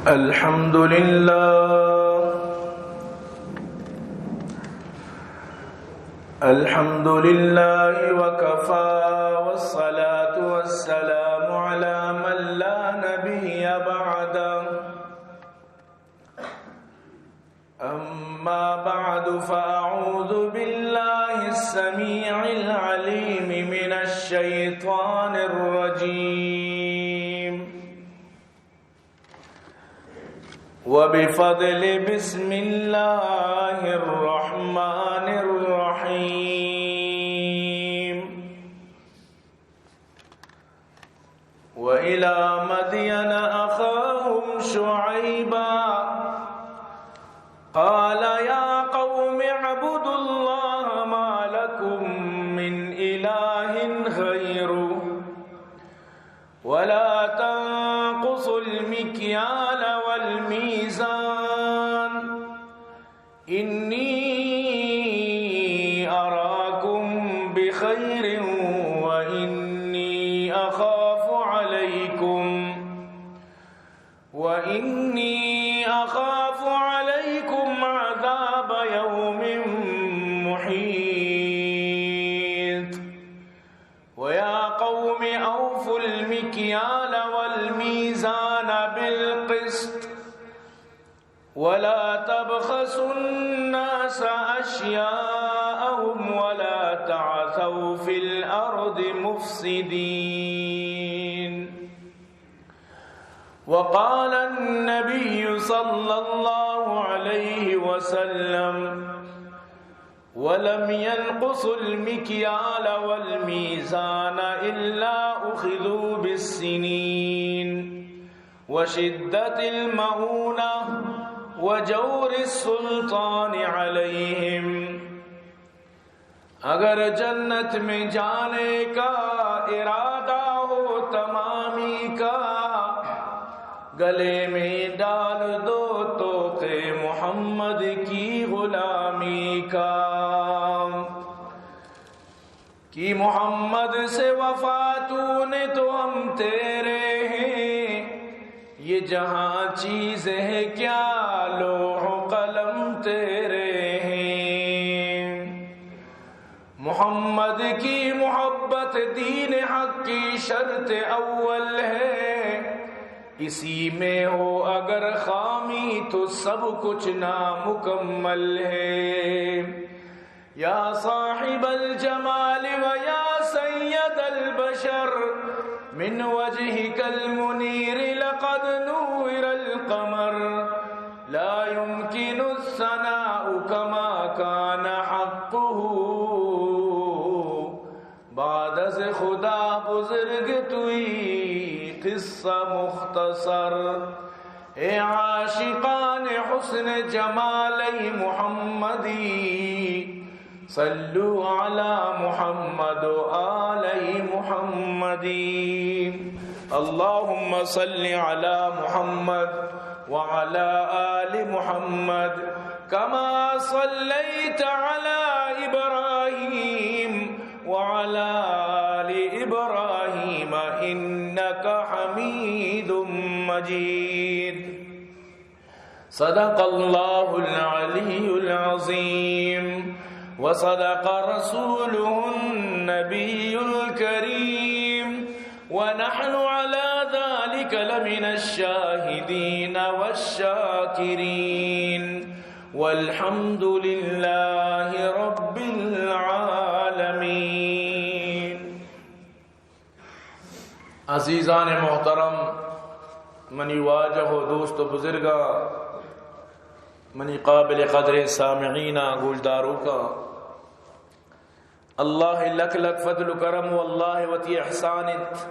الحمد لله الحمد لله وكفى والصلاة والسلام على من لا نبي بعده أما بعد فأعوذ بالله السميع العليم من الشيطان الرجيم وبفضل بسم الله الرحمن الرحيم وإلى مدين أخاهم شعيبا قال يا قوم اعبدوا الله ما لكم من إله غيره ولا تنقصوا المكيال والميزان إني أراكم بخير وإني أخاف عليكم عذاب يوم محيط ويا قوم أوفوا المكيال والميزان بالقسط ولا تبخسوا الناس أشياءهم ولا تعثوا في الأرض مفسدين وقال النبي صلى الله عليه وسلم ولم ينقصوا المكيال والميزان إلا أخذوا بالسنين وشدة المؤونة وجور السلطان عليهم اگر جنت میں جانے کا ارادہ ہو تمامی کا گلے میں ڈال دو طوق محمد کی غلامی کا کہ محمد سے وفا تو نے تو ہم تیرے ہیں یہ جہاں چیزیں ہیں کیا لوح و قلم تیرے ہیں محمد کی محبت دین حق کی شرط اول ہے اسی میں ہو اگر خامی تو سب کچھ نامکمل ہے یا صاحب الجمال و یا سید البشر من وجهك المنير لقد نور القمر لا يمكن الثناء كما كان حقه بعد از خدا بزرگ توئی قصہ مختصر اے عاشقان حسن جمالی محمدی صلو علی محمد و آل محمدی اللہم صل علی محمد وعلى آل محمد كما صليت على إبراهيم وعلى آل إبراهيم إنك حميد مجيد صدق الله العلي العظيم وصدق رسوله النبي الكريم ونحن على ذلك لمن الشاهدين والشاكرين والحمد لله رب العالمين عزیزان محترم منی واجہ و دوست و بزرگا منی قابل قدر سامعین گوشداروں کا اللہ لک لک فضل و کرم و اللہ وتی احسانت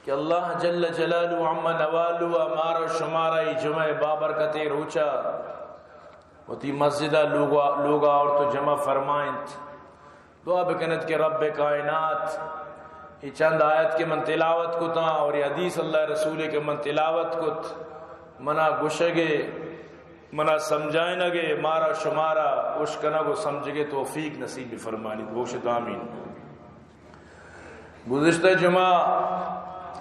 کہ اللہ جل جلالہ عم نوالو ہمارا شمارا جمعہ بابرکت روچا وتی مسجدہ لوگا اور تو جمع فرمائنت دعا بکنت کہ رب کائنات یہ چند آیت کے من تلاوت کو تا اور یہ حدیث اللہ رسول کے من تلاوت کو منا گشگے منا سمجھائیں نگے مارا شمارا اشکنا کو سمجھگے توفیق نصیب فرمانی بوشت آمین گزشتہ جمعہ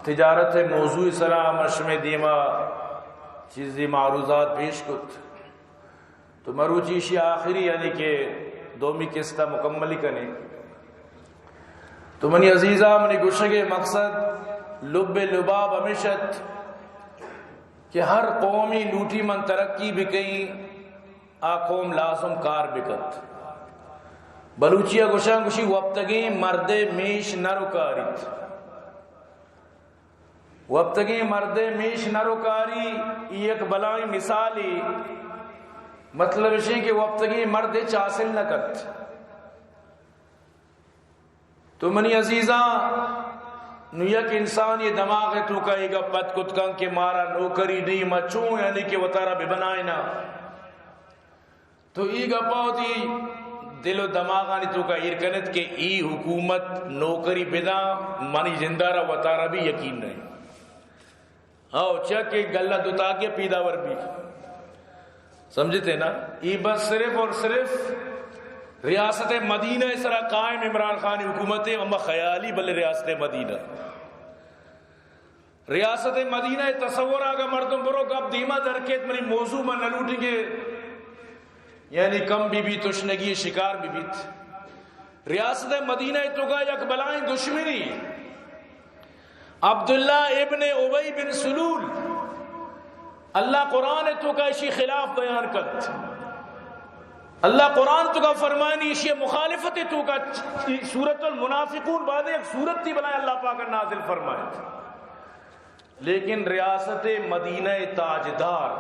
تجارت موضوع سلام مشم دیما چیزی معروضات پیش کت تو مروچیشی آخری یعنی کہ دومی قسطہ مکملی کنے تو منی عزیزہ منی گشگے مقصد لب لباب ہمیشت کہ ہر قومی لوٹی من ترقی بکئی آ قوم لازم کار بکت بلوچیا گشان گشی وابتگی مرد میش نروکاریت وابتگی مرد میش نروکاری ایک بلائی مثالی مطلب ہے کہ وابتگی مرد چاسل نکت تو منی عزیزاں نو یک انسان یہ دماغ تو کہے گا پت کت کن کہ مارا نوکری نہیں مچوں یعنی کہ وطارہ بھی بنائے نا تو ای گا پاوتی دل و دماغانی تو کا ارکنت کہ ای حکومت نوکری بدا منی زندہ رہا وطارہ بھی یقین نہیں آو چک ایک گلہ دوتا کے پیداور بھی سمجھتے نا ای بس صرف اور صرف ریاست مدینہ اس طرح قائم عمران خانی حکومت اما خیالی بلے ریاست مدینہ ریاست مدینہ تصور آگا مردم برو کب دیمہ درکیت منی موضوع میں نلوٹیں گے یعنی کم بی بی تشنگی شکار بی بیت ریاست مدینہ تو کا یک بلائیں دشمنی عبداللہ ابن ابی بن سلول اللہ قرآن تو کا اسی خلاف بیان کرت اللہ قرآن تو کا فرمانی اسی مخالفت تو کا سورۃ المنافقون بعد ایک سورت تھی بلائے اللہ پاک نازل فرمائے لیکن ریاست مدینہ تاجدار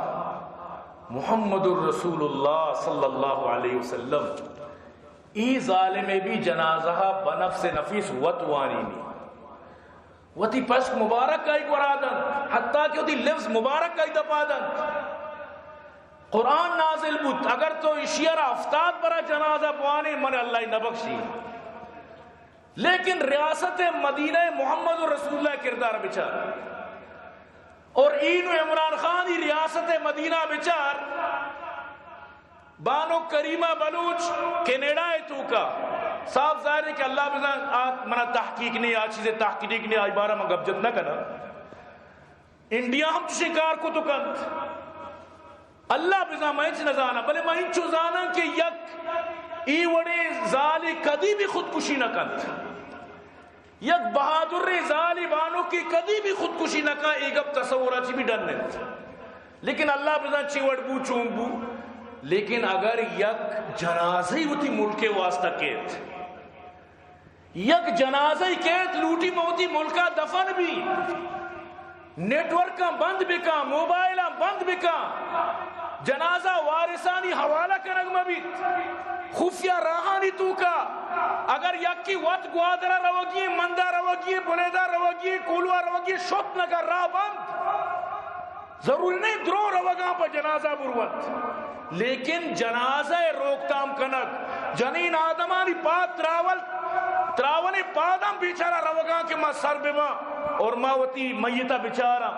محمد الرسول اللہ صلی اللہ علیہ وسلم ای ظالم بھی جنازہ بنفس نفیس وطوانی نہیں وتی پشک مبارک کا ایک ورادن حتیٰ کہ وتی لفظ مبارک کا ایک دپادن قرآن نازل بود اگر تو اشیار افتاد برا جنازہ پوانے من اللہ نبخشی لیکن ریاست مدینہ محمد رسول اللہ کردار بچار اور اینو عمران خانی ریاست مدینہ بچار بانو کریمہ بلوچ کینیڈا ہے تو کا صاف ظاہر ہے کہ اللہ بزن منا تحقیق نہیں آج چیزیں تحقیق نہیں آج بارہ من گبجت نہ کنا انڈیا ہم تو شکار کو تو کنت اللہ بزن مہنچ نزانا بلے مہنچو زانا کہ یک ای وڑے ظالی کدی بھی خودکشی نہ کنت یک بہادر ظالی بانو کی کدی بھی خودکشی نہ کن ایک اب تصورہ چی بھی ڈن نیت لیکن اللہ بزن چیوڑ بو چون بو لیکن اگر یک جنازی ہوتی ملک واسطہ کیت یک جنازی کیت لوٹی موتی ملکہ دفن بھی نیٹورکاں بند بکا موبائلہ بند بکا جنازہ وارثانی حوالہ کرنگ مبیت خفیہ راہانی تو کا اگر یکی وقت گوادرہ روگی مندہ روگی بلیدہ روگی کولوہ روگی شت نگر راہ بند ضروری نہیں درو روگاں پر جنازہ بروت لیکن جنازہ روکتام کنک جنین آدمانی پاد تراولی پادم بیچارہ روگاں کہ ماں سر بما اور ماں وطی میتہ بیچارہ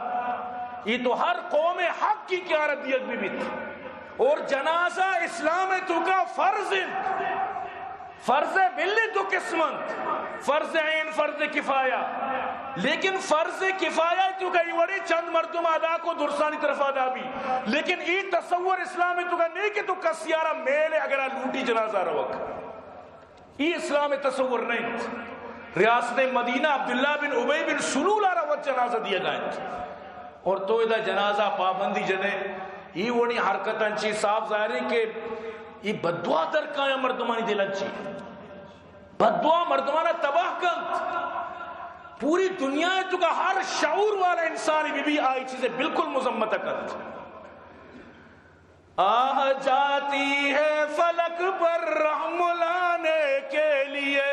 یہ تو ہر قوم حق کی کیارت دیت بھی بیت اور جنازہ اسلام تو کا فرض بلی تو قسمت فرض عین فرض کفایہ لیکن فرض کفایہ تو کا یہ وڑی چند مردم ادا کو درسانی طرف ادا بھی لیکن ای تصور اسلام تو کا نہیں کہ تو کسیارہ میلے اگر لوٹی جنازہ روک ای اسلام تصور نہیں ریاست مدینہ عبداللہ بن ابی بن سلول روت جنازہ دیا گئے اور تو ادھا جنازہ پابندی جنے ای وڑی حرکتاں چی صاف ظاہر ہے کہ ای بدعا در کایا مردمانی دلن چی بدعا مردمانہ تباہ کنت پوری دنیا تو کا ہر شعور والا انسانی بھی آئی چیزیں بالکل مذمت کنت آہ جاتی ہے فلک پر رحم لانے کے لیے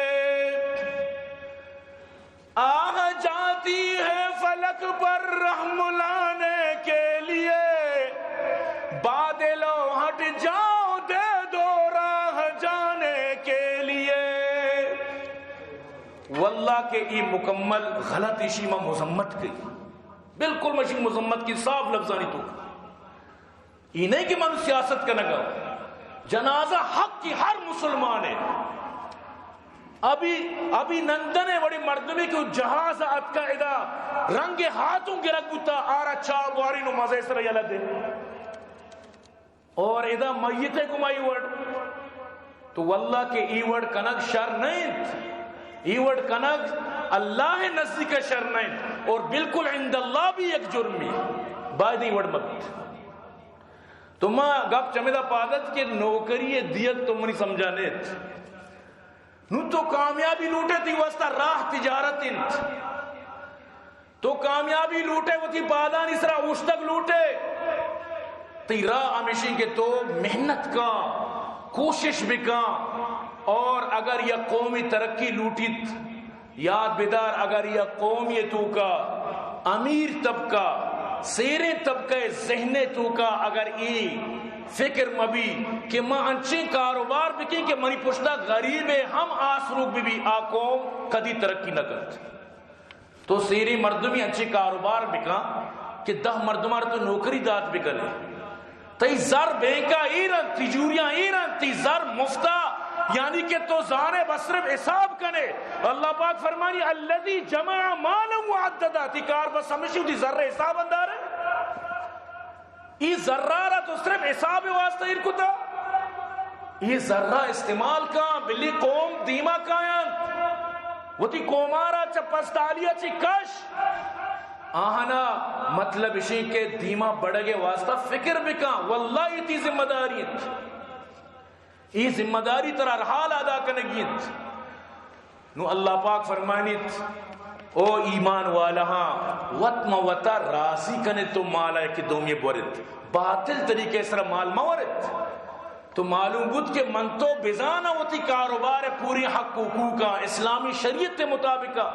آہ جاتی ہے فلک پر رحم لانے کے لیے بادلوں ہٹ جاؤ دے دو راہ جانے کے لیے واللہ کے ای مکمل غلط اشی میں مذمت کی بالکل مشین مذمت کی صاف لفظانی تو ای نہیں کہ من سیاست کا نگا جنازہ حق کی ہر مسلمان ہے ابھی نندنے بڑی مردمی کو جہاز اتکا ادا رنگ ہاتھوں گرک بتا آرہ چاہ گواری نو مزے سر یلا دے اور ادا میتے گمائی وڑ تو واللہ کے ای وڑ کنگ شر نہیں، ای وڑ کنگ اللہ نزدیک شر نہیں، اور بالکل عند اللہ بھی ایک جرمی باید ای وڑ مت تو ماں گپ چمیدہ پادت کے نوکری دیت تو منی سمجھانیت نو تو کامیابی لوٹے تھی واسطہ راہ تجارت انت تو کامیابی لوٹے وہ تھی پادان اس راہ اشتگ لوٹے تی راہ ہمیشہ کے تو محنت کا کوشش بکا، اور اگر یہ قومی ترقی لوٹیت یاد بیدار اگر یہ قومی تو کا امیر طبقہ سیرے طبقہ ذہن تو کا اگر ای فکر مبی کہ ماں انچے کاروبار بکیں کہ منی پشتہ غریب ہے ہم آسروک بھی آقوم کدی ترقی نہ کرت تو سیری مردمی انچے کاروبار بکا کہ 10 مردمار تو نوکری دات بکنے تی زر بینکا ایرن تیجوریاں ایرن تی زر مفتہ یعنی کہ تو زانے بصرف حساب کنے اللہ پاک فرمانی الذی جمع مالا وعددا تی کار بس ہمیشہ تی ذر حساب اندار ہے یہ ذرہ تو صرف حساب واسطہ ارکتا یہ ذرہ استعمال کا بلی قوم دیما کائن وہ تی قومارا چپستالیا چی کش آہنا مطلب اسی کے دیما بڑھگے واسطہ فکر بکا واللہ یہ تی ذمہ داریت یہ ذمہ داری ترہ حال ادا کنگیت نو اللہ پاک فرمانیت او ایمان والہاں وطم وطا راضی کنے تو مالا ہے کہ دومی بورت باطل طریقے سر مال مورت تو معلوم بود کہ من تو بزانا ہوتی کاروبار پوری حق حقوقا اسلامی شریعت کے مطابقہ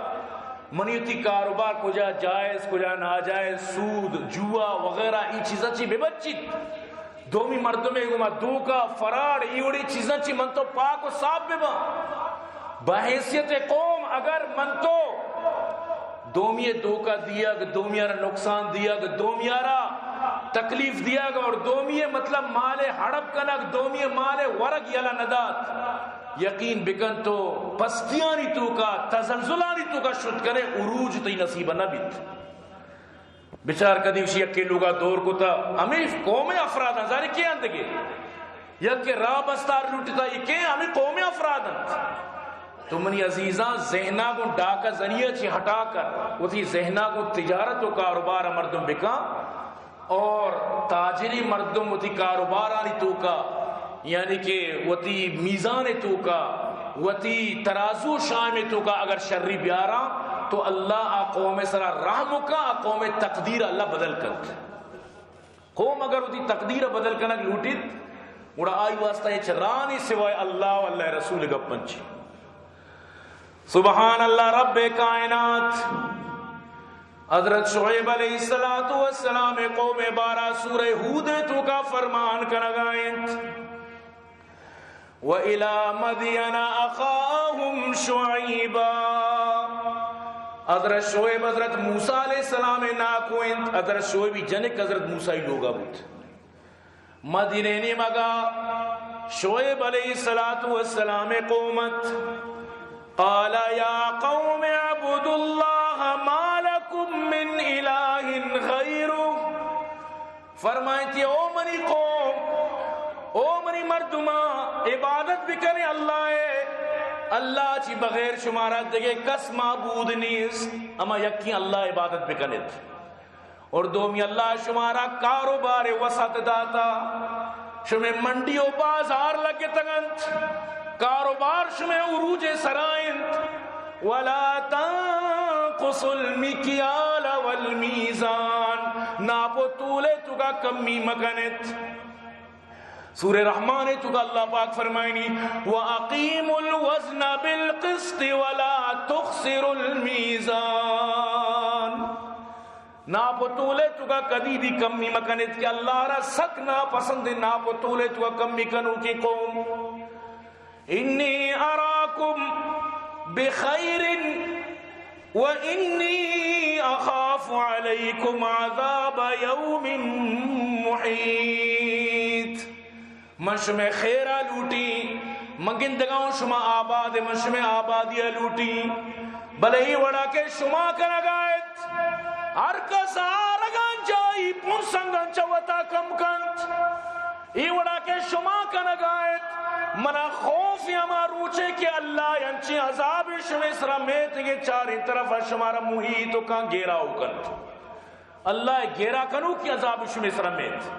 منیتی کاروبار کجا جائز کجا ناجائز سود جوا وغیرہ ای چیزا چی بے بچیت دومی مردمیں گما دوکا فراڑ ایوڑی چیزاں چی من تو پاک و صاف بے با بحیثیت قوم اگر من تو دومیے دوکا دیا گا دومیارا نقصان دیا گا دومیارا تکلیف دیا گا اور دومیے مطلب مالے ہڑپ کنک دومیے مالے ورگ یلا ندات یقین بکن تو پستیانی تو کا تزلزلانی تو کا شد کرے عروج تی نصیبہ نہ بیت بچار کدیوشی اکی لوگا دور کو تا ہمیں قوم افراد ہیں ذاری کیا اندگے یک راہ بستار لوٹتا یہ کہ ہمیں قوم افراد ہیں تو منی عزیزاں ذہنہ کو ڈاکہ ذریعہ چی ہٹا کر وہ تھی ذہنہ کو تجارت و کاروبار مردم بکا اور تاجری مردم وہ تھی کاروبارانی تو کا یعنی کہ وہ تھی میزان تو کا وہ تھی ترازو شام تو کا اگر شرری بیارا تو اللہ قوم سرا رحم کا قوم تقدیر اللہ بدل کر قوم اگر وہ تھی تقدیر بدل کنک لوٹیت اڑا آئی واسطہ یہ چرانی سوائے اللہ و اللہ رسول گپنچی سبحان اللہ رب کائنات حضرت شعیب علیہ السلام قوم بارہ سورہ ہود تو کا فرمان کنگائیں وَإِلَى مَدْيَنَ أَخَاهُمْ شُعَيْبًا حضرت شعیب حضرت موسیٰ علیہ السلام ناکوئیں حضرت شعیبی جنک حضرت موسیٰ لوگا بود مدینے نے مگا شعیب علیہ السلام قومت قال یا قوم اعبدوا اللہ ما لکم من الہ غیرہ فرمائیں تھی او منی قوم او منی مردمہ عبادت بھی کریں اللہ ہے اللہ چی بغیر شمارات دگے کس معبود نیس اما یکی اللہ عبادت بھی کریں اور دومی اللہ شمارا کاروبار وسط داتا شمیں منڈی و بازار لگے تگنت کاروبار شمیں عروج سرائنت ولا تنقص المکیال والمیزان ناپو طولے تگا کمی مکنت سورہ رحمان تو کا اللہ پاک فرمائنی وَأَقِيمُ الْوَزْنَ بِالْقِسْطِ وَلَا تُخْسِرُ الْمِيزَانِ ناپو طولے تو کا کدی بھی کمی مکنت کہ اللہ را سک نا پسند ناپو طولے تو کا کمی کنو کی قوم انی اراکم بخیر وانی اخاف علیکم عذاب یوم محیط من شمع خیرہ لوٹی مگندگاؤں شما آباد مشم آبادی لوٹی بلے ہی وڑا کے شما کنگایت ہر کس آرگان جائی پونسنگن چوتا کم کنت ای وڑا کے شما کنگایت منا خوف یما روچے کہ اللہ ینچی عذاب شما اسرامیت کے چاری طرف شمارا محیط کان گیرا ہو کنت اللہ گیرا کنو کی عذاب شما اسرامیت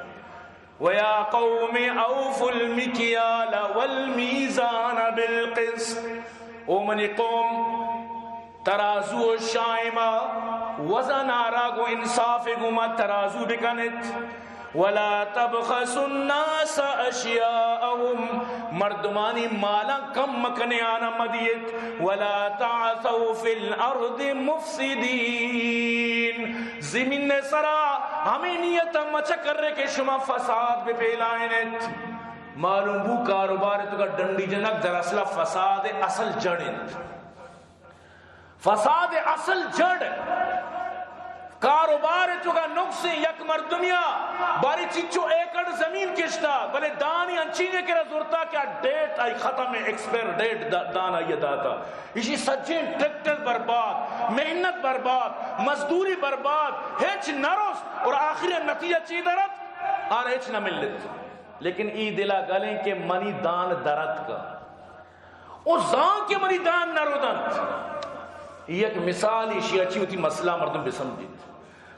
وَيَا قَوْمِ أَوْفُوا الْمِكْيَالَ وَالْمِيزَانَ بِالْقِسْطِ او منی قوم ترازو و شائمہ وزن آراغو انصاف گما ترازو بکنت وَلَا تَبْخَسُوا النَّاسَ أَشْيَاءَهُمْ مردمانی مالا کم مکنے آنا مدیت وَلَا تَعْثَوْا فِي الْأَرْضِ مُفْسِدِينَ زمین سرا ہمیں نیت مچا کر رہے کہ شما فساد بے پیلائنت معلوم بو کاروبار تو کا ڈنڈی جنک در اصلہ فساد اصل جڑنت فساد اصل جڑ کاروبار تو کا نقص یک مردمیا باری چیچو ایکڑ زمین کشتا بلے دانی انچینے کے رزورتا کیا ڈیٹ آئی ختم ہے ایکسپیر ڈیٹ دانا یہ داتا اسی سجین ٹریکٹر برباد محنت برباد مزدوری برباد ہیچ نروس اور آخری نتیجہ چی درد آر ہیچ نہ ملت لیکن ای دلا گلیں کہ منی دان درد کا او زان کے منی دان نرودن یہ ایک مثال ایشی اچھی ہوتی مسئلہ مردم بسمجھت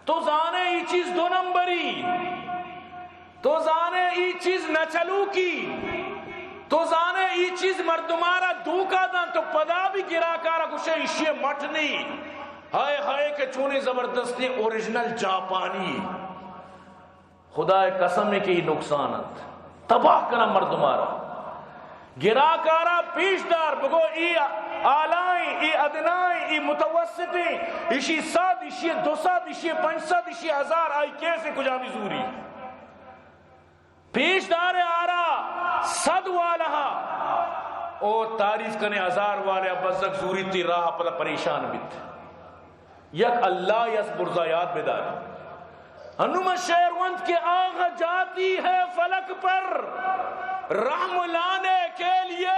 تو زانے ای چیز دو نمبری تو زانے ای چیز نہ چلو کی تو زانے ای چیز مردمارا دوکا دن تو پدا بھی گرا کارا کچھ ایشی مٹنی ہائے ہائے کہ چونے زبردستی اوریجنل جاپانی خدا قسم ہے کہ ای نقصانت تباہ کرنا مردمارا گرا کارا پیشدار بگو ای آلائیں ای ادنائیں ای متوسطیں اسی سات اسی دو سات اسی پنچ سات اسی ہزار آئی کیسے کجا بھی زوری پیشدار آرا صد والا او تعریف کنے ہزار والے بزک زوری تی راہ پلا پریشان بیت یک اللہ یس برزایات بیدار انما شہروند کے آغا جاتی ہے فلک پر رحم لانے کے لیے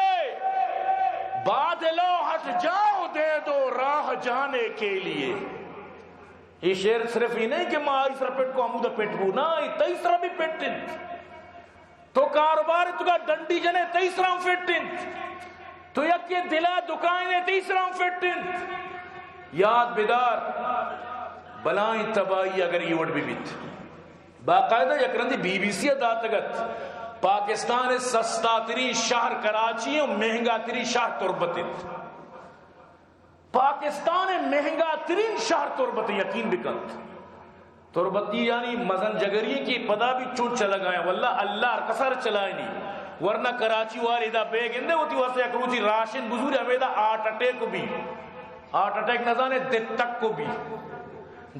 بادلو ہٹ جاؤ دے دو راہ جانے کے لیے یہ شعر صرف ہی نہیں کہ ماں اسرا پیٹ کو عمودہ پیٹ بو نا تیسرا بھی پیٹن تو کاروبار تو کا ڈنڈی جنے تیسرا فٹن تو یک کے دلا دکائیں تیسرا فٹن یاد بیدار بلائیں تباہی اگر یہ وڈ بھی بیت باقاعدہ یک رندی بی بی سی داتگت پاکستان سستا تری شہر کراچی اور مہنگا تری شہر تربت پاکستان مہنگا ترین شہر تربت یقین بکند تربتی یعنی مزن جگری کی پدا بھی چون چلا گئے واللہ اللہ کسر چلائے نہیں ورنہ کراچی والے دا بیگندے ہوتی واسے اکروچی راشن بزوری ہمیں دا آرٹ اٹیک کو بھی آرٹ اٹیک نظانے دل تک کو بھی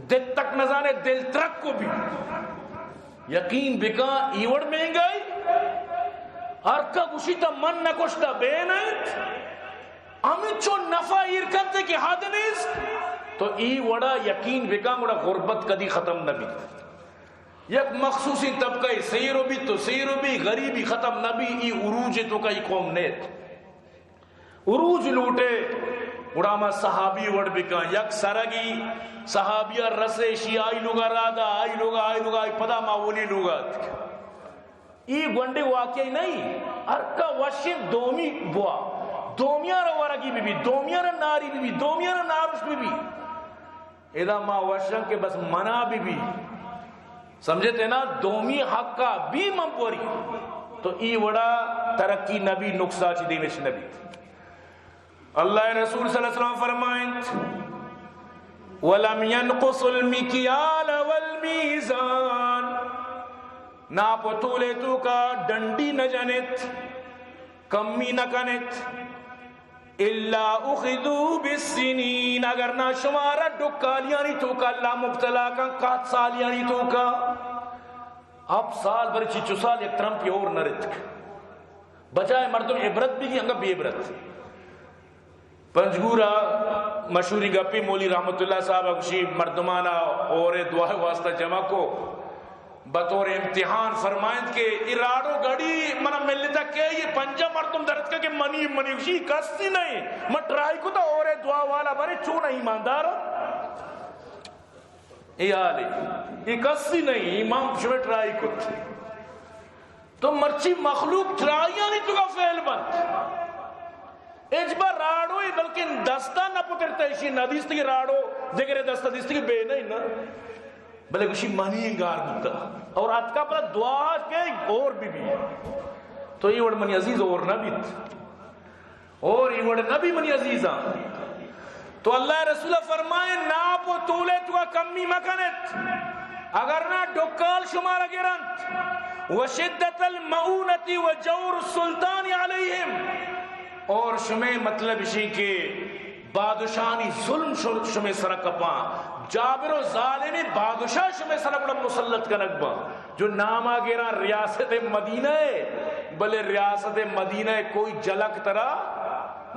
دل تک نظانے دل ترک کو بھی یقین بکا ایوڑ مہنگائی ارکا گوشیتا من نکشتا بے نیت ہمیں چو نفع ایرکتے کی حد نیست تو ای وڑا یقین بکا وڑا غربت کدی ختم نبی یک مخصوصی طبقہ سیرو بھی تو سیرو بھی غریبی ختم نبی ای عروج تو کئی قوم نیت عروج لوٹے وڑا ما صحابی وڑ بکا یک سرگی صحابیہ رسے شیعائی لوگا رادا آئی لوگا آئی پدا ماولی لوگا ای گونڈے واقعی نہیں ارکا وشن دومی بوا دومیاں را ورگی بھی دومیاں را ناری بھی دومیاں را ناروش بھی ادا ما وشن کے بس منا بھی سمجھتے نا دومی حق کا بھی ممپوری تو ای وڑا ترقی نبی نقصہ چی دیوش نبی اللہ رسول صلی اللہ علیہ وسلم فرمائیں وَلَمْ يَنْقُصُ الْمِكْيَالَ وَالْمِيزَانَ ناپو تولے تو کا ڈنڈی نہ جنت کمی نہ کنت اِلَّا اُخِذُوا بِالسِّنِينَ اگر نہ شمارا ڈکالیانی تو کا اللہ مبتلا کا 7 سالیانی تو کا اب سال بر چی سال ایک ٹرمپ کی اور نرت بجائے مردم عبرت بھی کی انگا بے عبرت پنجگورا مشہوری گپی مولی رحمت اللہ صاحب اکشی مردمانا اور دعا واسطہ جمع کو بطور امتحان فرمائیں کہ ارادو گڑی منا ملتا کہ یہ پنجہ مردم درد کا کہ منی اسی کستی نہیں میں ٹرائی کو تا اور دعا والا بارے چون ایماندار یہ کستی نہیں امام شوے ٹرائی کو تو مرچی مخلوق ٹرائیاں نہیں تو کا فعل بند اجبا راڑو ہی بلکہ دستہ نہ پترتا اسی ندیستی کی راڑو دیکھ دستہ دیستی کی بے نہیں نا بلے کچھ منی انگار بودتا اور ات کا پلا دعا کے اور بھی تو یہ وڑ منی عزیز اور نہ بیت اور یہ وڑ نبی منی عزیزاں تو اللہ رسول فرمائے ناپ و طولے تو کمی مکنت اگر نہ ڈکال شمارا گرنت وشدت المعونتی و جور السلطان علیہم اور شمیں مطلب اسی کے بادشاہی ظلم شمیں سرکپاں جابر و ظالمی بادشاہ شمیں سرکڑا مسلط کا نقبہ جو نامہ گیرا ریاست مدینہ ہے بلے ریاست مدینہ کوئی جلک طرح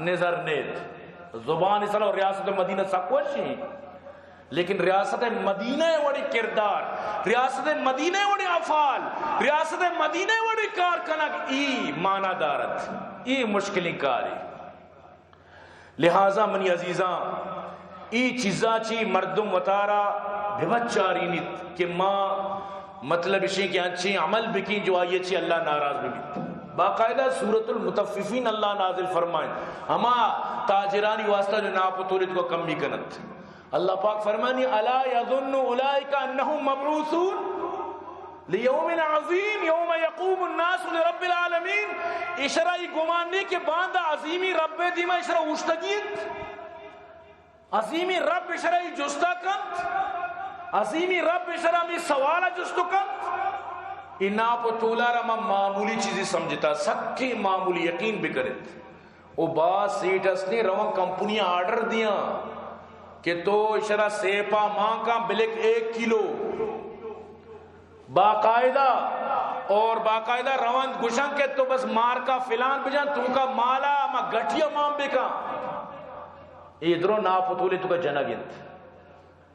نظر نیت زبان اس طرح ریاست مدینہ سکوشی لیکن ریاست مدینہ وڑی کردار ریاست مدینہ وڑی افعال ریاست مدینہ وڑی کارکنک ای مانا دارت ای مشکلیں کاری لہذا منی عزیزاں ای چیزاں چی مردم وطارا بھبچاری نیت کہ ماں مطلب اسی کہ اچھی عمل بکی جو آئیے چی اللہ ناراض بھی باقاعدہ سورۃ المطففین اللہ نازل فرمائیں ہما تاجرانی واسطہ جو ناپ تولد کو کم بھی کنت اللہ پاک فرمانی الا یظن اولئک انہم مبعوثون لیوم عظیم یوم یقوم الناس لرب العالمین اشرائی گماننے کے باندھا عظیمی رب دیما اشرا اوشتگیت عظیمی رب اشرائی جستا کنت عظیمی رب اشرائی سوالہ جستو کنت انا پو تولا رما معمولی چیزی سمجھتا سکے معمولی یقین بکرت او باز سیٹس نے روان کمپنیاں آرڈر دیا کہ تو اشرا سیپا ماں کا بلک 1 کلو باقاعدہ اور باقاعدہ روان گشن کے تو بس مار کا فلان بجان تو کا مالا ما گھٹیا مام بکا ادھروں ناپتولے تو کا جنگ انت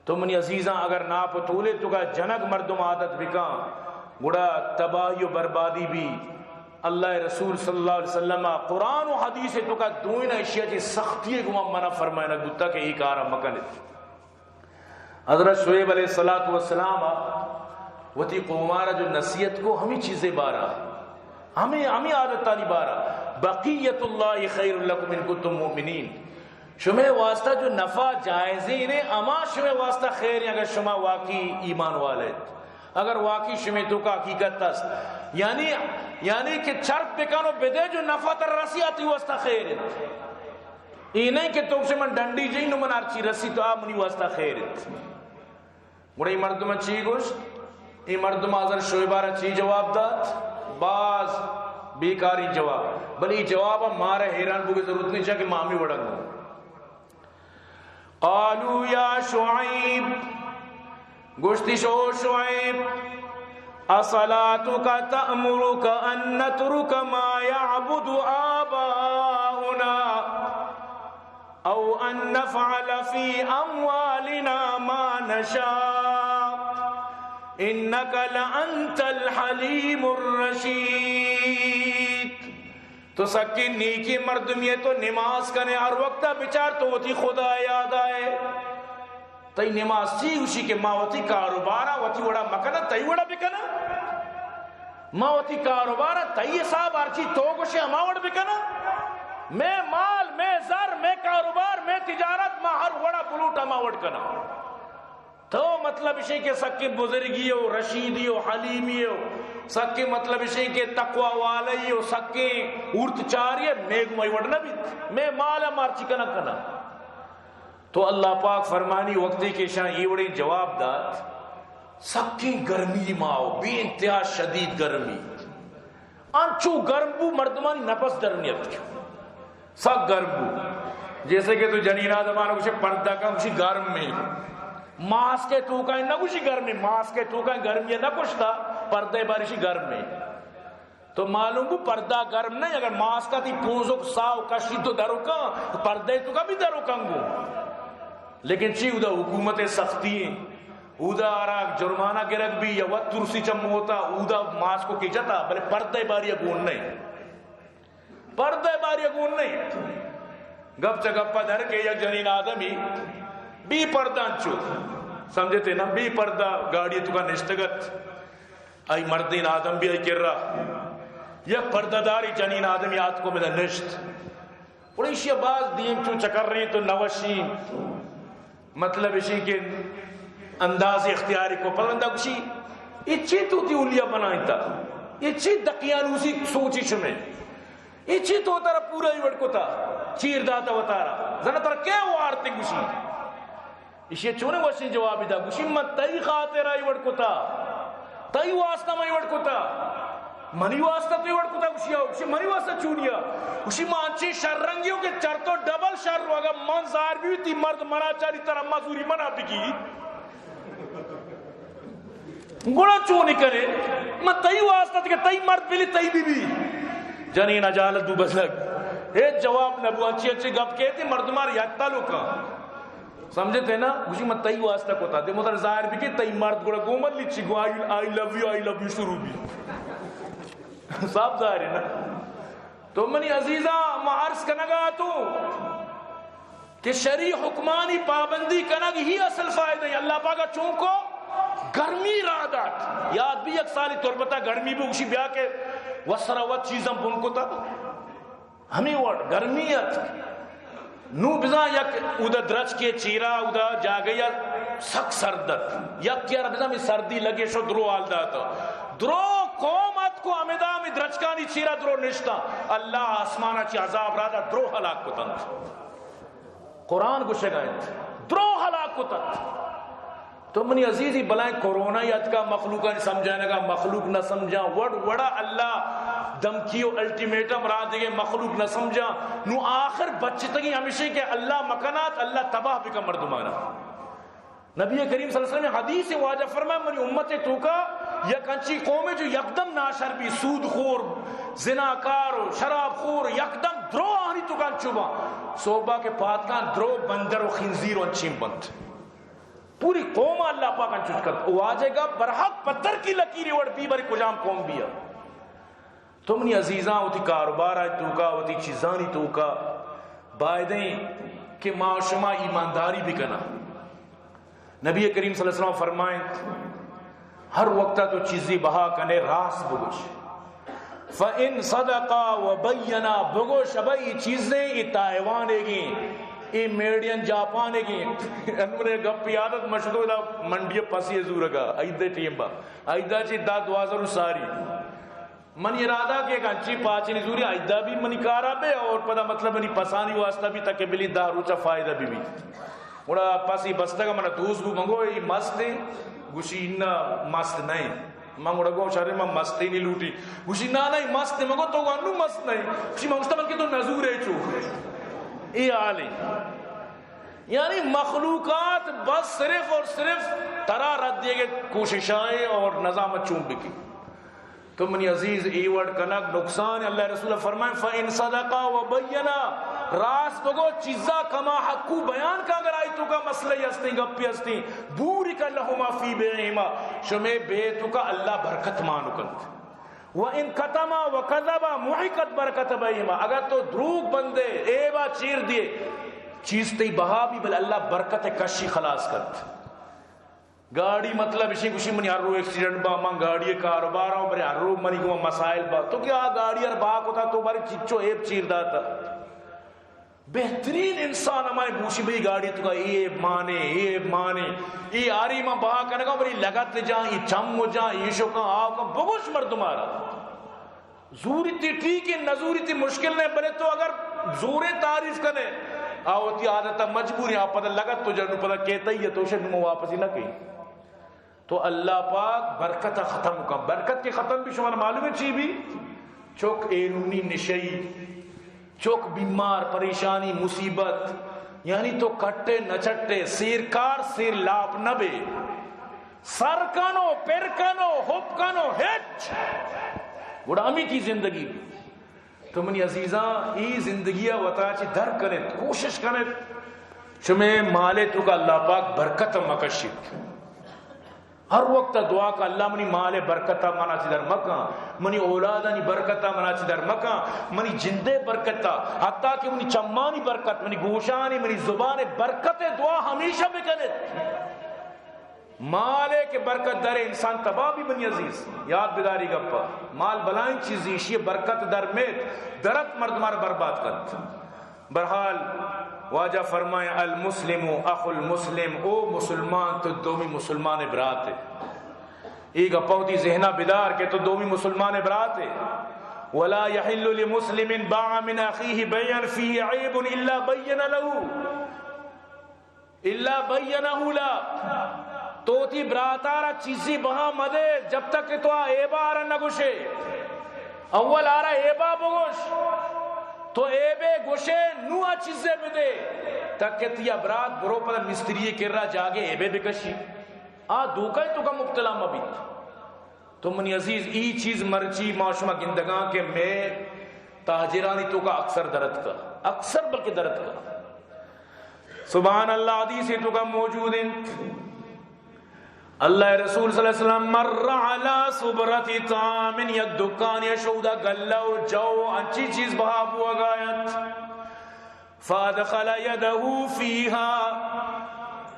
تو منی عزیزاں اگر ناپتولے تو کا جنگ مردم عادت بکا گڑا تباہی و بربادی بھی اللہ رسول صلی اللہ علیہ وسلم قرآن و حدیث تو کا دوئین اشیاء کی سختی کو منع فرمائے نگتا کہ ایک آرہ مکنت حضرت شعیب علیہ السلام وتی قومارا جو نصیحت کو ہمیں چیزیں بارا ہمیں عادت تانی بارا بقیت اللہ خیر لکم ان کنتم مؤمنین شمع واسطہ جو نفع جائزین ہے اما شمع واسطہ خیر ہے اگر شما واقعی ایمان والد اگر واقعی شمع تو کا حقیقت تست یعنی کہ چرک بکانو بدے جو نفع تر رسی آتی واسطہ خیر ہے یہ نہیں کہ تو سے من ڈنڈی جئی نو من ارچی رسی تو آپ منی واسطہ خیر ہے گوڑا یہ مردم اچھی گوشت یہ مردم آزر شعبارہ چی جواب دات باز بیکاری جواب بلی جواب مارے حیران بوگے ضرورت نہیں چاہ کہ مامی وڑنگ ہو قالوا یا شعیب گوشتی شو شعیب اصلاتک تأمرک ان نترک ما یعبد آباؤنا او ان نفعل فی اموالنا ما نشاء انک لانت الحلیم الرشید تو سکی نیکی مردم یہ تو نماز کرنے ہر وقت بچار تو وہ تھی خدا یاد آئے تئی نماز سی اسی کے ماں وتی کاروبارا وتی وڑا مکنا تئی وڑا بکنا ماں وتی کاروبارا تئی صاحب ارچی تو گوشے ماں وڑ بکنا میں مال میں زر میں کاروبار میں تجارت میں ہر وڑا بلوٹا ماں وڑ کنا تو مطلب اسی کے سکی بزرگی ہو رشیدی ہو حلیمی ہو سکی مطلب اسی کے تقوی والی ہو سکی اورت چاری ہے میگ مائی وڑنا بھی میں مالا مارچی کنا کنا تو اللہ پاک فرمانی وقتی کے شاہ یہ وڑی جواب دات سکی گرمی ماؤ بے انتہا شدید گرمی انچو گرم بو مردمانی نفس درنی اب کیوں سک گرم بو جیسے کہ تو جنینہ زمانہ کچھ پردہ کا کچھ گرم میں ماس کے تو کا نہ کچھ گرمی ماس کے تو کا گرمی نہ کچھ تھا پردے بارشی گرم میں تو معلوم کو پردہ گرم نہیں اگر ماس کا تھی پونزو ساو کشی تو درو کا پردے تو کا بھی درو کنگو لیکن چی ادھا حکومت سختی ہیں اودا آرا جرمانہ گرگ بھی یا وقت ترسی چم ہوتا اودا ماس کو کی جاتا بلے پردے باری اگون نہیں، پردے باری اگون نہیں. گپ چگپا دھر کے یک جنین آدمی بی پردان چو سمجھتے نا، بی پردہ گاڑی تو کا نشتگت آئی مردین آدم بھی آئی کر رہا، یک پردہ داری جنین آدمی آت کو میں نشت اور اسی باز دین چو چکر رہی تو نوشی مطلب اسی کے انداز اختیاری کو پلندہ کشی اچھی تو تی اولیا بنائیں تا، اچھی دقیانوسی سوچی شمیں، اچھی تو ترہ پورا ہی وڑکو تا چیر داتا وطارا زنہ ترہ کیا وارتے کشی اسی چونے وشی جوابی دا کشی من تئی خاطر آئی وڑکو تا، تئی واسطہ میں وڑکو تا، منی واسطہ تو وڑکو تا کشی آؤ، کشی منی واسطہ چونیا کشی مانچی شر رنگیوں کے چر تو ڈبل شر رو اگر من زار بھی تھی مرد منا چاری طرح مزوری منا بکی گوڑا چونی کرے میں تئی واسطہ تھی کہ تئی مرد بلی تئی بی بی جنین اجالت دو بسلک ایک جواب نبو اچھی اچھی گپ کہتی مرد مار یکتا لوکا سمجھتے نا کچھ میں تئی واسطہ کو تا دے مدر ظاہر بھی کہ تئی مرد گوڑا گومت لیچی گو آئی لو یو شروع بھی صاحب ظاہر ہے نا. تو منی عزیزہ معارض کنگا تو کہ شریع حکمانی پابندی کنگ ہی اصل فائدہ ہے. اللہ پاکا چونکو گرمی رادات یاد بھی ایک سالی تربتا گرمی بھی اسی بیا کے وسروت چیزم بن کو تا ہمیں وڈ گرمیت نو بزا یک اودا درچ کے چیرا اودا جاگیا سک سردت یک کیا ربزا میں سردی لگے شو درو آل داتا درو قومت کو امیدہ میں درچکانی چیرا درو نشتا اللہ آسمانہ چی عذاب رادا درو حلاک کو تنت قرآن کو شگائت درو حلاک کو تنت. تو منی عزیزی بلائیں کورونا یاد کا مخلوقہ نہیں سمجھانے کا مخلوق نہ سمجھا وڑا اللہ دمکیو الٹیمیٹم را دے مخلوق نہ سمجھا نو آخر بچے تگی ہمیشہ کہ اللہ مکنات اللہ تباہ بکا مردمانا. نبی کریم صلی اللہ علیہ وسلم حدیث واجہ فرمائے منی امت تو کا یک انچی قوم جو یکدم ناشر بھی سود خور زناکار شراب خور یکدم درو آنی تو کا چوبا صوبہ کے پاتکان درو بندر و خنزیر و انچیم بند پوری قوم اللہ پاک انچوچ کرتا واجے گا برحق پتر کی لکیری وڑ بی بری کجام قوم بیا. تم نی عزیزاں ہوتی کاروبار آئی تو کا ہوتی چیزانی تو کا بائدیں کہ معاشمہ ایمانداری بھی کنا. نبی کریم صلی اللہ علیہ وسلم فرمائیں ہر وقتہ تو چیزی بہا کنے راس بگوش فَإِن صَدَقَا وَبَيَّنَا بگوش ابائی چیزیں یہ تائیوانے گی یہ میڈین جاپانے گی انہوں نے گپ پیادت مشہور منڈی پسی زورگا ایدہ ٹیم با ایدہ چی دا دوازر ساری من ارادہ کہ انچی پاچی نزوری ایدہ بھی منی کارا بے اور پدا مطلب منی پسانی واسطہ بھی تک بلی دا روچا فائدہ بھی اوڑا پاسی بستا کا منہ دوست گو منگو یہ مست ہے گوشی انہا مست نہیں منگوڑا گو شارے میں مستی نہیں لوٹی گوشی نا نہیں مست منگو تو انہوں مست نہیں گوشی منگوشتا بلکہ تو نزور ہے چو یہ آلی یعنی مخلوقات بس صرف اور صرف ترا رد دیے گئے کوششائیں اور نظامت چون بکی. تو منی عزیز ایوڑ کنک نقصان اللہ رسول فرمائیں فَإِن صَدَقَا وَبَيَّنَا راس بگو چیزا کما حقو بیان کا اگر آئی تو کا مسئلہ ہستی گپی ہستی بوری کا لہما فی بیعیما شمی بیتو کا اللہ برکت مانو کنت وَإِن کتما وَقَذَبا محکت برکت بیعیما اگر تو دروگ بندے ایبا چیر دیے چیز تی بہا بھی بل اللہ برکت کشی خلاص کرت. گاڑی مطلب اسی کچھ منی ہر رو ایکسیڈنٹ با من گاڑی کاروبار ہوں برے ہر رو منی کو مسائل با تو کیا گاڑی ہر باق ہوتا تو بارے چچو ایب چیر داتا بہترین انسان ہمارے بوشی بھئی گاڑی تو کا ایب مانے ای آری ماں باہا کرنے گا بری لگت جائیں ای چم ہو جائیں ای شکاں آو کا بگوش مردمارا زوری تی ٹھیک ہے نزوری تی مشکل نہیں بلے تو اگر زورے تعریف کرنے آوتی عادتا مجبوری آپ پتہ لگت تو جنو پتہ کہتا ہی ہے تو شد نمو واپسی نہ کہیں تو اللہ پاک برکت ختم کا برکت کے ختم بھی شمار معلوم ہے چی بھی چوک ایرونی نشئی چوک بیمار پریشانی مصیبت یعنی تو کٹے نچٹے سیرکار سیر لاپ نبے سر کنو پر کنو ہوپ کنو ہچ وڑا امی کی زندگی تو منی عزیزاں ای زندگیہ وطا چی در کرت کوشش کرت چمیں مالے تو کا اللہ پاک برکت مکشید ہر وقت دعا کا اللہ منی مال برکتا منا چی در مکہ، منی اولادانی برکتا منا چی در مکہ، منی جندے برکتا، حتیٰ کہ منی چمانی برکت، منی گوشانی، منی زبان برکت دعا ہمیشہ بکنے. مالے کے برکت در انسان تباہ بھی بنی عزیز یاد بداری گپا. مال بلائیں چیزی یہ برکت در میں درت مردمار برباد کرت. برحال واجہ فرمائے المسلم اخو المسلم، او مسلمان تو دومی مسلمان برات ہے. ایک اپوتی ذہنہ بدار کے تو دومی مسلمان برات ہے. ولا يحل لمسلم باع من اخیہ بیعا فیہ عیب الا بینہ لا. تو تی براتارا چیزی بہا مدے جب تک کہ تو ایبا آرہ نگوشے. اول آرہ ایبا بگوش تو ایبے گوشے نوہ چیزیں بدے تک کہ تیا برات برو پتہ مستریے کر رہا جاگے ایبے بکشی دوکائی تو کا مبتلا مبیت. تو منی عزیز ای چیز مرچی معاشمہ گندگاں کے میں تاجرانی تو کا اکثر درد کا، اکثر بلکہ درد کا. سبحان اللہ حدیث تو کا موجود ہیں. اللہ رسول صلی اللہ علیہ وسلم مر علی صبرت طعام، یک دکان یا شودا گلہ و جو انچی چیز بہاب ہوا گایت. فادخل یدہ فیہا،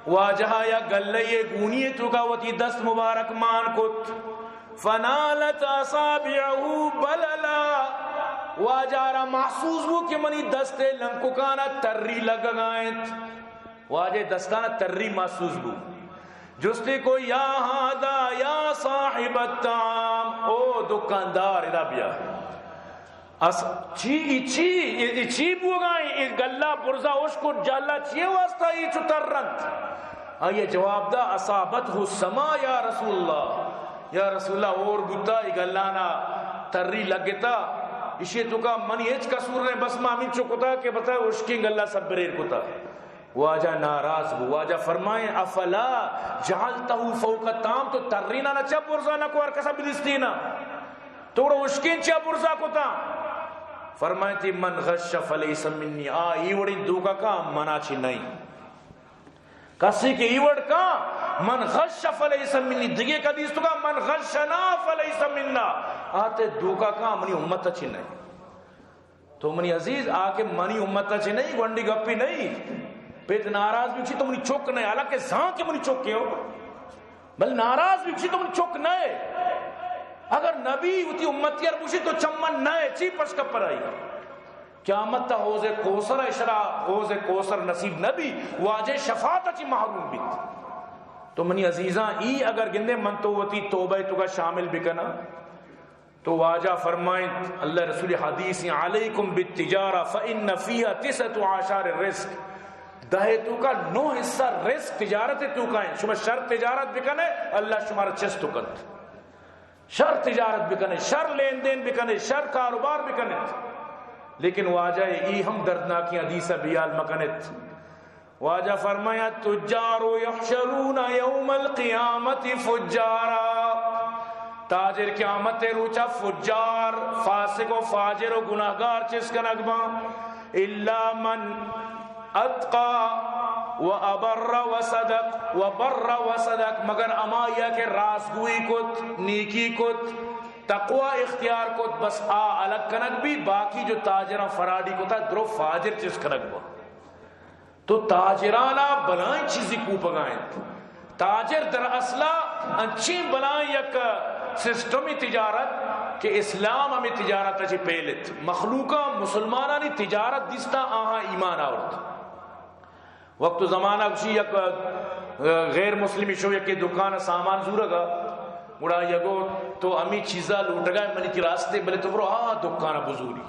واجہا یا گلہ یہ گونی تو کا وتی دست مبارک مان کت. فنالت اصابعہ بللا، واجارا محسوس ہو کہ منی دست لنککانا تری لگ گایت. واجہ دستانا تری محسوس ہو. جستے کو یا ہادا یا صاحب الطعام، او دکاندار ادا بیا چی بو گائیں گلہ برزا اشکر جالا چیئے واسطہ یہ چتر رنت. آئیے جواب دا اصابت ہو سما یا رسول اللہ، یا رسول اللہ اور بتا یہ گلانا تری لگتا اسے تو کا منی ایچ کسور نے بس مامین چکتا کہ بتا اشکی گلہ سب بریر کتا. واجہ ناراض ہو. واجہ فرمائیں افلا جعلتہو فوق الطعام، تو ترینا نہ چا برزا نہ کو ارکسا بدستینا تو رو اشکین چا برزا کتا. فرمائیں تھی من غش فلیس منی، ایوڑی دوکا کا منا چی نہیں. کسی کے ایوڑ کا من غش فلیس منی، دگے کا دیس تو کا من غشنا فلیس مننا، آتے دوکا کا منی امت چی نہیں. تو منی عزیز آکے منی امت چی نہیں، گونڈی گپی نہیں. پیت ناراض بھی تو منی چوک نہیں، حالانکہ زان کے منی چوک کے ہو بل ناراض بھی تو منی چوک نہیں. اگر نبی ہوتی امتی اربوشی تو چمن نہیں چی پش کپ پر آئی. قیامت تا حوض کوثر اشرا حوض کوثر نصیب نبی واجہ شفاعت چی محروم بیت. تو منی عزیزاں ای اگر گندے من تو ہوتی توبہ تو کا شامل بکنا تو واجہ فرمائیں اللہ رسول حدیث علیکم بالتجارہ فإن فیہا 19 الرزق، دہے تو کا 9 حصہ رزق تجارت تو کا ہے. شما شر تجارت بکنے اللہ شمارا چست کت، شر تجارت بکنے، شر لین دین بکنے، شر کاروبار بکنے. لیکن واجہ ای ہم دردناکی حدیثہ بیال مکنت. واجہ فرمایا تجار یحشرون یوم القیامت فجارا، تاجر قیامت روچا فجار فاسق و فاجر و گناہگار چس کا نگما. الا من اتقا و ابر و صدق و بر و صدق، مگر اما یا کہ راستگوئی کت، نیکی کت، تقوی اختیار کت، بس الگ کنک بھی باقی جو تاجرہ فراڈی کو تھا درو فاجر چیز کنک با. تو تاجرانا بلائیں چیزی کو پگائیں. تاجر در اصلہ انچی بلائیں یک سسٹمی تجارت کہ اسلام ہمیں تجارت اچھی پہلت مخلوقہ مسلمانانی تجارت دیستا آہاں ایمان آورد. وقت زمانہ کسی یک غیر مسلمی شو یک دکان سامان زورا گا مڑا یگو تو امی چیزا لوٹ گئے منی کی راستے بلے تو برو دکان بزوری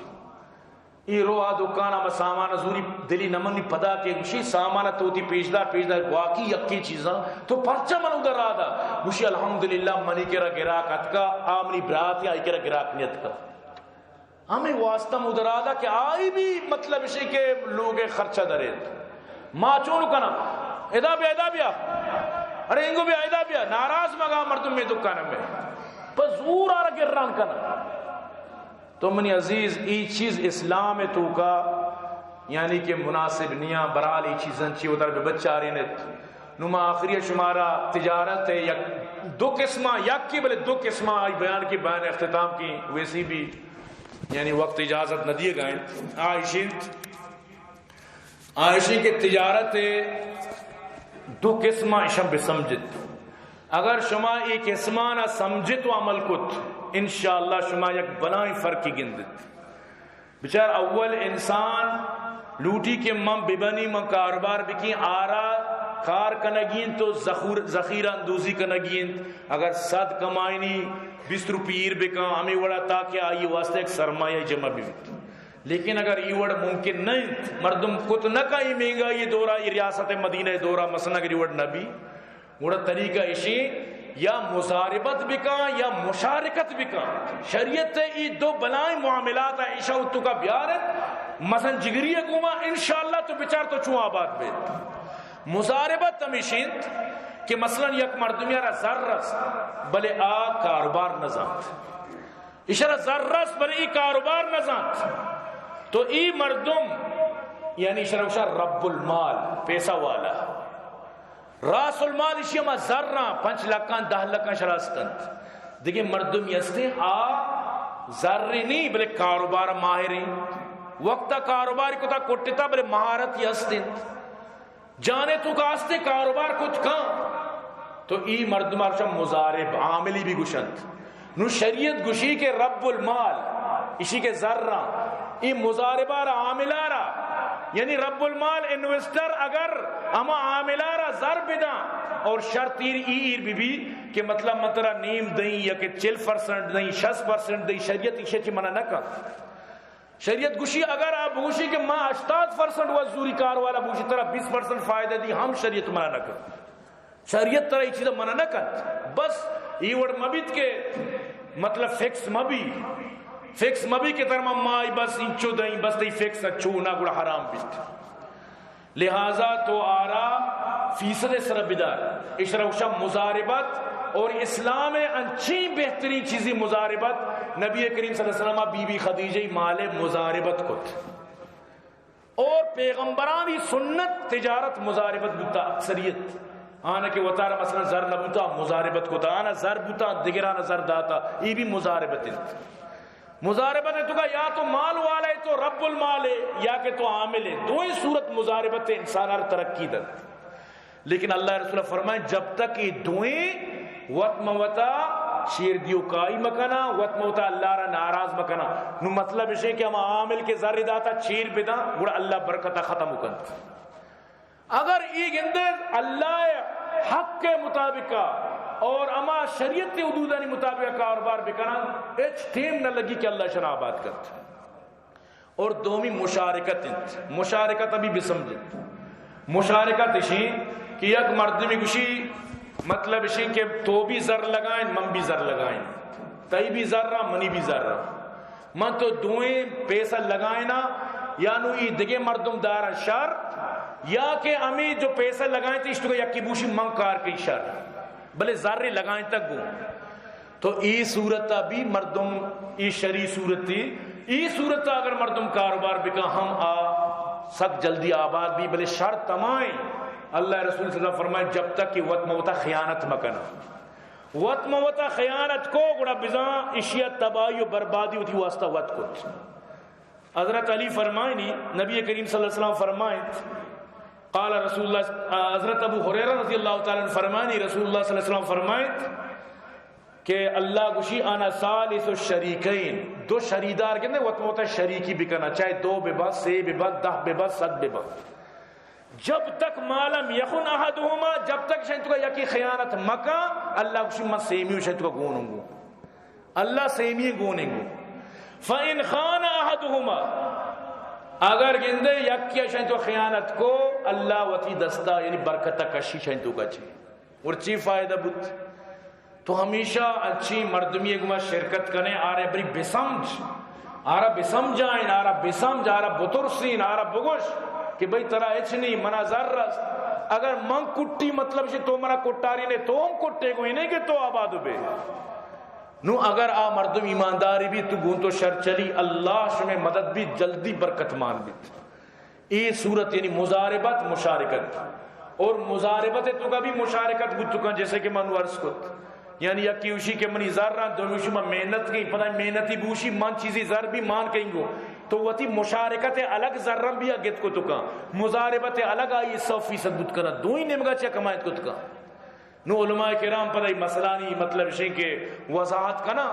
ای رو دکان میں سامان زوری دلی نمنی پدا کے گوشی سامان توتی پیشدار واقعی یکی چیزاں تو پرچہ من ادھر رہا دا گوشی الحمدللہ منی کرا گراک اتکا آمنی برات یا کرا گراک نیت کا ہمیں واسطہ ادھر رہا دا کہ آئی بھی مطلب اسی کے لوگ خرچہ درید ماں چونو کنا ادا بیا ارے انگو بھی ایدہ بیا ناراض مگا مردم میں دکانا میں پس زور آرہ گران کنا. تو منی عزیز ای چیز اسلام تو کا یعنی کہ مناسب نیاں برال ای چیزن چی ادھر بے بچہ رینت نما آخری شمارا تجارت ہے یک دو قسمہ یک کی بلے دو قسمہ آئی بیان کی بیان اختتام کی ویسی بھی یعنی وقت اجازت نہ دیے گئے. عائشین کی تجارت دو قسمہ اشم بسمجت. اگر شما ایک قسمانہ سمجھت و عمل کت انشاءاللہ شما یک بنائی فرقی گندت. بچار اول انسان لوٹی کے من ببنی من کاروبار بکی آرا کار کنگین تو ذخیرہ اندوزی کنگین. اگر 100 کمائنی 20 روپیر بکا ہمیں وڑا تاکہ آئی واسطے ایک سرمایہ جمع بھی. لیکن اگر یہ وڑا ممکن نہیں مردم کت نہ کئی مہنگا یہ دورہ یہ ریاست مدینہ دورہ مثلا اگر یہ وڑا نبی وڑا طریقہ اشی یا مزاربت بکا یا مشارکت بکا. شریعت یہ دو بنائیں معاملات ہیں عشاء تو کا بیار ہے مثلا جگری گوما انشاءاللہ تو بچار تو چون آباد بیت. مزاربت ہمیشنت کہ مثلا یک مردم یارا ذرس بلے آ کاروبار نزانت اشارہ ذرس بلے ای کاروبار نزانت تو ای مردم یعنی اشارہ رب المال پیسہ والا راس المال اسی ہما ذرہ 5 لکھاں 10 لکھاں شراستند دیکھیں مردم یستے آ ذرے نہیں بلے کاروبار ماہریں وقتا کاروبار کو تا کٹتا بلے مہارت یستند جانے تو کاستے کاروبار کچھ کام تو ای مردم ارشا مزارب عاملی بھی گشند نو شریعت گشی کے رب المال اسی کے ذرہ ای مزاربارا عاملارا یعنی رب المال انویسٹر اگر اما عاملارا ذر بدا اور شرط ایر بھی کہ مطلب مطرح نیم دیں یا کہ 40% دیں 60% دیں شریعت اسے چی منع نہ کر. شریعت گوشی اگر آپ گوشی کہ ماں 80% وزوری کار والا گوشی طرح 20% فائدہ دی ہم شریعت منع نہ کر. شریعت طرح یہ چیزیں منع نہ کر بس یہ وڑ مبید کے مطلب فکس مبی کے طرح مائی بس انچو دیں بس دی فکس اچھو نہ گوڑا حرام بیت. لہذا تو آرا فیصد سر بدار اشرا مزاربت اور اسلام انچی بہترین چیزی مزاربت. نبی کریم صلی اللہ علیہ وسلم بی بی خدیجہ مال مزاربت کت اور پیغمبرانی سنت تجارت مزاربت بتا اکثریت آنا کہ وطارہ مثلا زر نبوتا مزاربت کتا آنا زر بوتا دگران زر داتا یہ بھی مزاربت ہے. مزاربت ہے تو کہا یا تو مال والا ہے تو رب المال ہے یا کہ تو عامل ہے. دو ہی صورت مزاربت ہے انسان ہر ترقی در. لیکن اللہ رسول فرمائے جب تک یہ دوئیں وط موتا شیر دیو کائی مکنا وط موتا اللہ را ناراض مکنا نو مطلب اسے کہ ہم عامل کے ذر داتا چیر بدا گوڑا اللہ برکتہ ختم کند. اگر یہ گندے اللہ حق کے مطابق اور اما شریعت کے حدودانی مطابق کاروبار بکنا ایچ ٹیم نہ لگی کہ اللہ شرع آباد کرتا. اور دومی مشارکت ابھی بھی سمجھیں. مشارکت اسی کہ یک مردمی کشی مطلب اسی کہ تو بھی زر لگائیں من بھی زر لگائیں تئی بھی زر رہا منی بھی زر رہا من تو دوئیں پیسہ لگائیں نا یا نو ای دگے مردم دارا شر یا کہ امی جو پیسہ لگائیں تھی اس تو یکی بوشی من کار کی شر بلے ذرے لگائیں تک گو تو ای صورتہ بھی مردم ای شرعی صورت تھی. ای صورتہ اگر مردم کاروبار بکا ہم سک جلدی آباد بھی بلے شرط تمائیں. اللہ رسول صلی اللہ علیہ وسلم فرمائے جب تک کہ وط موتا خیانت مکنا وط موتا خیانت کو گڑا بزاں اشیاء تباہی و بربادی ہوتی واسطہ وط کت. حضرت علی فرمائیں نبی کریم صلی اللہ علیہ وسلم فرمائیں قال رسول اللہ حضرت ابو ہریرہ رضی اللہ تعالیٰ عنہ فرمانی رسول اللہ صلی اللہ علیہ وسلم فرمائیں کہ اللہ گوشی آنا ثالث الشریکین دو شریدار کہتے ہیں وقت موتا شریکی بکنا چاہے 2 بے بس 3 بے بس 10 بے بس 7 بے بس جب تک مالم یخن احدہما جب تک شاید تو یکی خیانت مکا اللہ گوشی من سیمیو شاید تو گونوں گو اللہ سیمی گونیں گو. فَإِنْ خَانَ أَحَدُهُمَا اگر گندے یکیا شاید تو خیانت کو اللہ وتی دستا یعنی برکتہ کشی شاید تو کچی اور چی فائدہ بود تو ہمیشہ اچھی مردمی اگما شرکت کرنے آرے بری بسمج آرہ بسمجائیں آرہ بسمج آرہ بطرسین آرہ بگوش کہ بھئی ترہ اچھ نہیں منا ذرس اگر من کٹی مطلب سے تو منا کٹاری نے تو ہم کٹے کو ہی نہیں کہ تو آبادو بے نو اگر آ مردم ایمانداری بھی تو گون تو شر چلی اللہ شمیں مدد بھی جلدی برکت مان بھی. یہ صورت یعنی مزاربت مشارکت اور مزاربت تو کا بھی مشارکت بود تو جیسے کہ منو عرض کت یعنی یکی اوشی کے منی زر رہا دوشی میں محنت کی پتہ محنتی بوشی من چیزی زر بھی مان کہیں گو تو وتی مشارکت الگ ذرم بھی اگت کو تکا مضاربت الگ آئی 100% بت کنا دو ہی نمگا چا کمائت کو تکا نو علماء کرام پتہ مسئلہ نہیں مطلب شئی کہ وضاحت کنا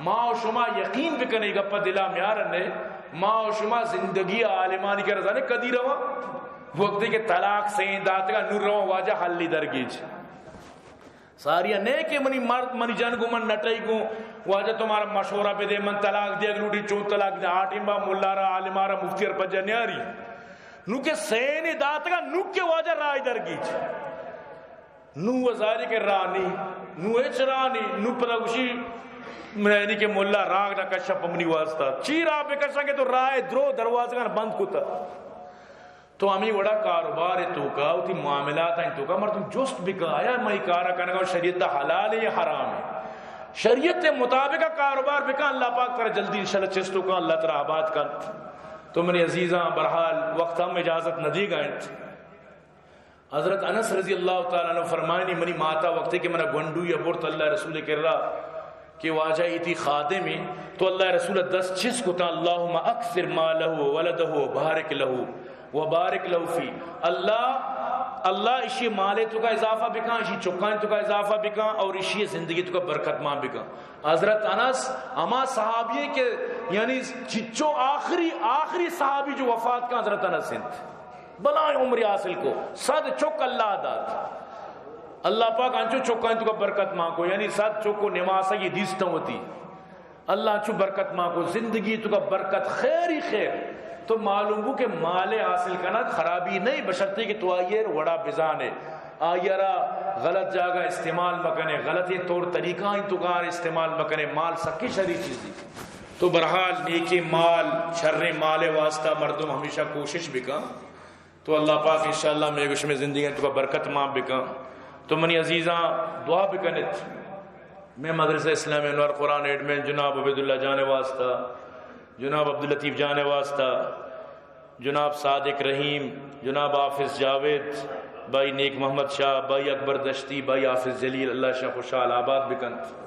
ما و شما یقین بکنے گا پا دلا میارن نے ما و شما زندگی عالمانی کے رضانے کدی روا وقت کہ طلاق سین دات کا نور روا واجہ حلی درگیج ساریا نہیں کہ منی مرد منی جان کو من نٹائی کو واجہ تمہارا مشورہ پہ دے من طلاق دے اگلوٹی چون طلاق دے آٹھیں با ملارا عالمارا مفتی ارپجہ نیاری نو کہ سین دات کا نو کے واجہ رائے درگیج نو وزاری کے رانی نو ایچ رانی نو پتہ کشی منی کہ ملا راگ نہ کشا پمنی واسطہ چی راہ پہ کشا کہ تو رائے درو دروازہ کا بند کتا تو ہمیں وڑا کاروبار تو کا وہ تھی معاملات ہیں تو کا مر تم جست بکا آیا میں کارا کرنے کا شریعت دا حلال ہے یا حرام ہے شریعت کے مطابق کاروبار بکا اللہ پاک کرے جلدی انشاءاللہ چستو کا اللہ تعالی آباد کر تو منی عزیزاں برحال وقت ہم اجازت نہ دی گئے حضرت انس رضی اللہ تعالیٰ عنہ فرمائنی منی ماتا وقت کہ منہ گنڈو یا برت اللہ رسول کر رہا کہ واجہ ایتی خادمی تو اللہ رسول 10 چیز کو تا اللہم اکثر مالہو ولدہو بارک لہو وبارک لہو فی اللہ اشی مالے تو کا اضافہ بکا اشی چکائیں تو کا اضافہ بکا اور اشی زندگی تو کا برکت مان بکا حضرت انس اما صحابی کے یعنی چچو آخری صحابی جو وفات کا حضرت انس سنت بلائیں عمر حاصل کو صد چک اللہ داد اللہ پاک انچو چکائیں تو کا برکت مان کو یعنی صد چک کو نماسا یہ دیستا ہوتی اللہ انچو برکت مان کو زندگی تو کا برکت خیر ہی خیر تو معلوم ہو کہ مال حاصل کرنا خرابی نہیں بشرطی کہ تو آئیر وڑا بزانے آئیرا غلط جاگہ استعمال مکنے غلطی طور طریقہ ہی تو کار استعمال مکنے مال سکی شری چیز دی تو برحال نیکی مال شر مال واسطہ مردم ہمیشہ کوشش بکا تو اللہ پاک انشاءاللہ میں گوش میں زندگی تو کا برکت ماں بکا تو منی عزیزاں دعا بکنت میں مدرسہ اسلام انوار قرآن ایڈمن جناب عبیداللہ جانے واسطہ جناب عبداللطیف جانے واسطہ جناب صادق رحیم جناب حافظ جاوید بھائی نیک محمد شاہ بھائی اکبر دشتی بھائی حافظ جلیل اللہ شاہ خوشحال آباد بکنت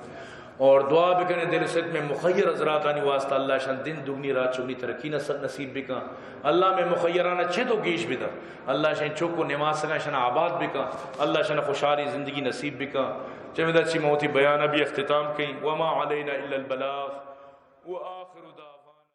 اور دعا بکنے دل سے میں مخیر حضرات آنی واسطہ اللہ شان دن دگنی رات چگنی ترقی نصیب بکا اللہ میں مخیرانہ چھے تو گیش بدا اللہ شان چوکو نماز سکا شان آباد بکا اللہ شان خوشحالی زندگی نصیب بکا چمیدہ چی موتی بیانہ بھی اختتام کہیں وما علینا الا البلاغ وآخر